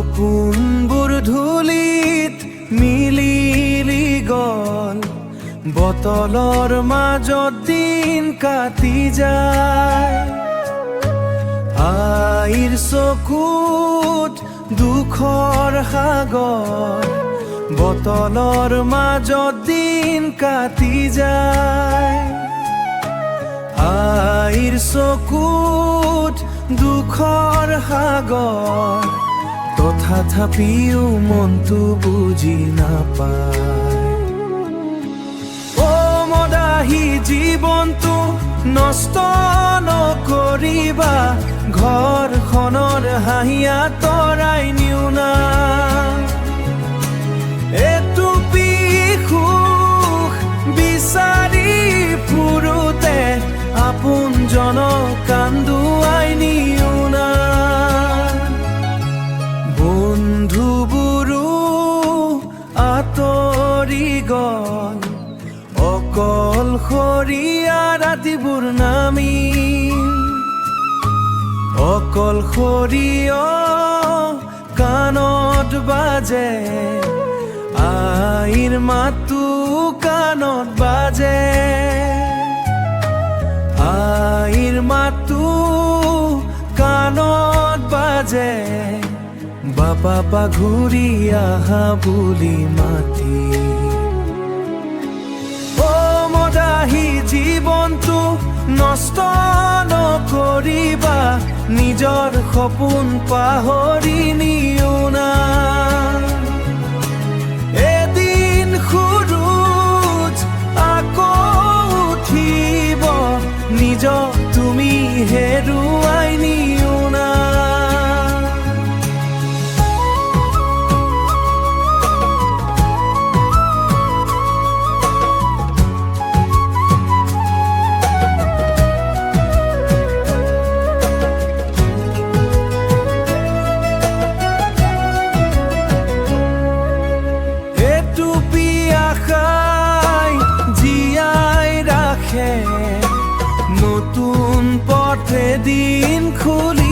সপোনবোৰ ধূলিত মিলি গল, বটলৰ মাজত দিন কাটি যায়। আইৰ চকুত দুখৰ সাগৰ, বটলৰ মাজত দিন কাটি যায়। আইৰ চকুত দুখৰ সাগৰ, তথাপিও মনটো বুজি নাপায়। অ মদাহী জীৱনটো নষ্ট নকৰিবা, ঘৰখনৰ হাঁহি আঁতৰাই নিও না। এটুপি সুখ বিচাৰি ফুৰোতে আপোনজনক কান্দুৱাই নিও না। বন্ধুবোৰো আঁতৰি গল, অকলশৰীয়া ৰাতিবোৰ নামি। অকলশৰীয়া কাণত বাজে, আইৰ মাতটো কাণত বাজে। আইৰ মাতটো কাণত বাজে, বাপা পাঘূৰি আহা বুলি মাতি। অ মদাহী জীৱনটো নষ্ট নকৰিবা, নিজৰ সপোন পাহৰি নিও না। এদিন সূৰুজ আকৌ উঠিব, নিজক তুমি হেৰুৱাই নিও না। এটুপি আশাই জীয়াই ৰাখে, নতুন পথে দিন খুলি